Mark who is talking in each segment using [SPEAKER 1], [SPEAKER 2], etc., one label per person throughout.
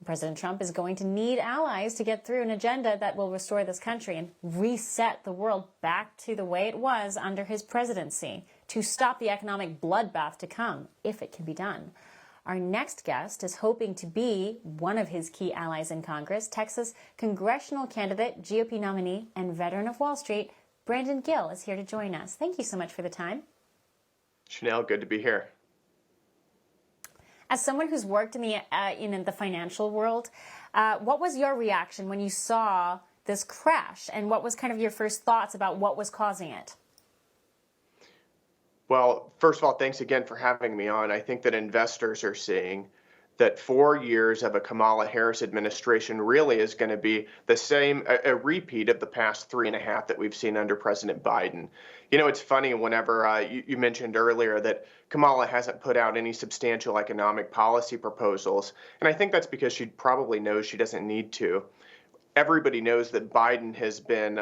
[SPEAKER 1] President Trump is going to need allies to get through an agenda that will restore this country and reset the world back to the way it was under his presidency, to stop the economic bloodbath to come, if it can be done. Our next guest is hoping to be one of his key allies in Congress. Texas congressional candidate, GOP nominee, and veteran of Wall Street, Brandon Gill, is here to join us. Thank you so much for the time.
[SPEAKER 2] Chanel, good to be here.
[SPEAKER 1] As someone who's worked in the financial world, what was your reaction when you saw this crash, and what was kind of your first thoughts about what was causing it?
[SPEAKER 2] Well, first of all, thanks again for having me on. I think that investors are seeing that 4 years of a Kamala Harris administration really is going to be the same, a repeat of the past 3.5 that we've seen under President Biden. You know, it's funny whenever you mentioned earlier that Kamala hasn't put out any substantial economic policy proposals, and I think that's because she probably knows she doesn't need to. Everybody knows that Biden has been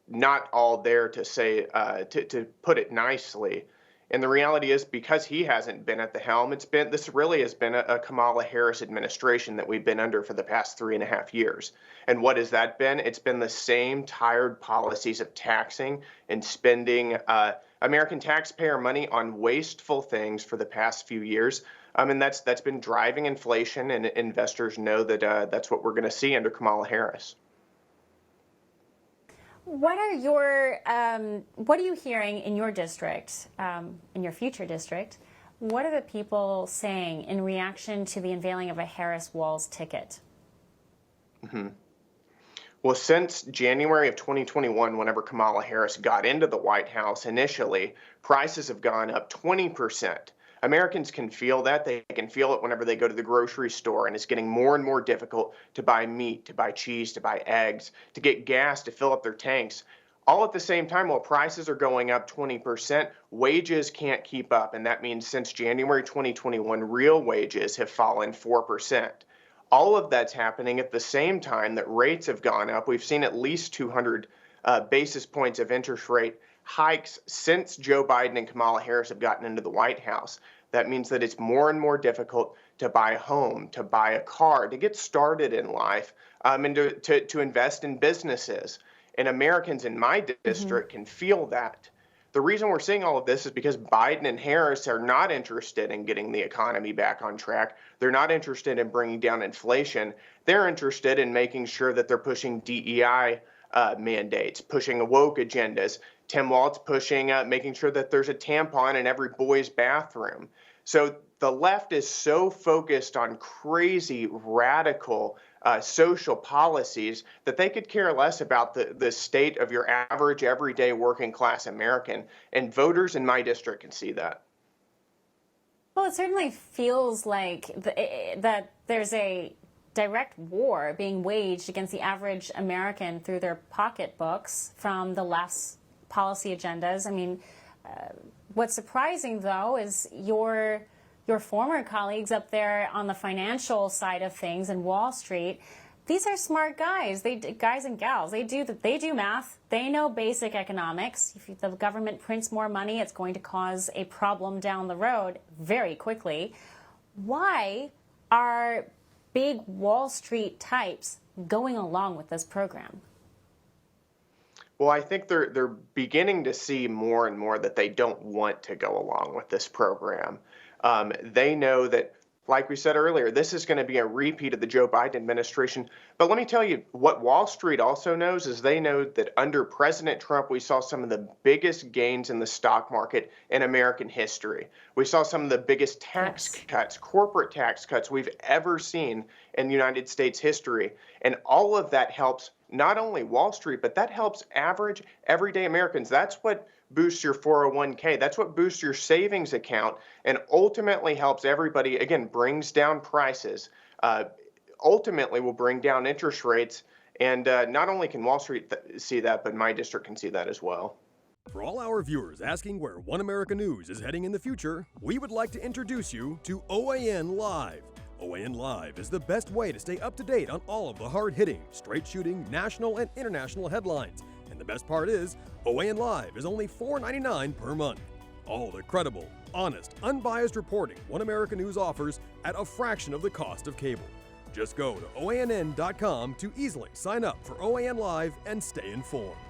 [SPEAKER 2] not all there to say, to put it nicely. And the reality is, because he hasn't been at the helm, this really has been a Kamala Harris administration that we've been under for the past 3.5 years. And what has that been? It's been the same tired policies of taxing and spending American taxpayer money on wasteful things for the past few years. And that's been driving inflation, and investors know that that's what we're going to see under Kamala Harris.
[SPEAKER 1] What are you hearing in your district, in your future district? What are the people saying in reaction to the unveiling of a Harris-Walz ticket?
[SPEAKER 2] Well, since January of 2021, whenever Kamala Harris got into the White House initially, prices have gone up 20%. Americans can feel that. They can feel it whenever they go to the grocery store, and it's getting more and more difficult to buy meat, to buy cheese, to buy eggs, to get gas, to fill up their tanks. All at the same time, while prices are going up 20%, wages can't keep up. And that means since January 2021, real wages have fallen 4%. All of that's happening at the same time that rates have gone up. We've seen at least 200 basis points of interest rate hikes since Joe Biden and Kamala Harris have gotten into the White House. That means that it's more and more difficult to buy a home, to buy a car, to get started in life, and to invest in businesses. And Americans in my district can feel that. The reason we're seeing all of this is because Biden and Harris are not interested in getting the economy back on track. They're not interested in bringing down inflation. They're interested in making sure that they're pushing DEI mandates, pushing woke agendas. Tim Walz pushing, making sure that there's a tampon in every boy's bathroom. So the left is so focused on crazy, radical social policies that they could care less about the state of your average, everyday working class American. And voters in my district can see that.
[SPEAKER 1] Well, it certainly feels like that there's a direct war being waged against the average American through their pocketbooks from the left's policy agendas. I mean, what's surprising, though, is your former colleagues up there on the financial side of things in Wall Street. These are smart guys. Guys and gals. They do math. They know basic economics. If the government prints more money, it's going to cause a problem down the road very quickly. Why are big Wall Street types going along with this program?
[SPEAKER 2] Well, I think they're beginning to see more and more that they don't want to go along with this program. They know that, like we said earlier, this is going to be a repeat of the Joe Biden administration. But let me tell you, what Wall Street also knows is they know that under President Trump, we saw some of the biggest gains in the stock market in American history. We saw some of the biggest tax cuts, corporate tax cuts we've ever seen in United States history. And all of that helps not only Wall Street, but that helps average, everyday Americans. That's what boosts your 401k. That's what boosts your savings account and ultimately helps everybody, again, brings down prices, ultimately will bring down interest rates. And not only can Wall Street see that, but my district can see that as well.
[SPEAKER 3] For all our viewers asking where One America News is heading in the future, we would like to introduce you to OAN Live. OAN Live is the best way to stay up to date on all of the hard-hitting, straight-shooting, national and international headlines. And the best part is, OAN Live is only $4.99 per month. All the credible, honest, unbiased reporting One America News offers at a fraction of the cost of cable. Just go to OANN.com to easily sign up for OAN Live and stay informed.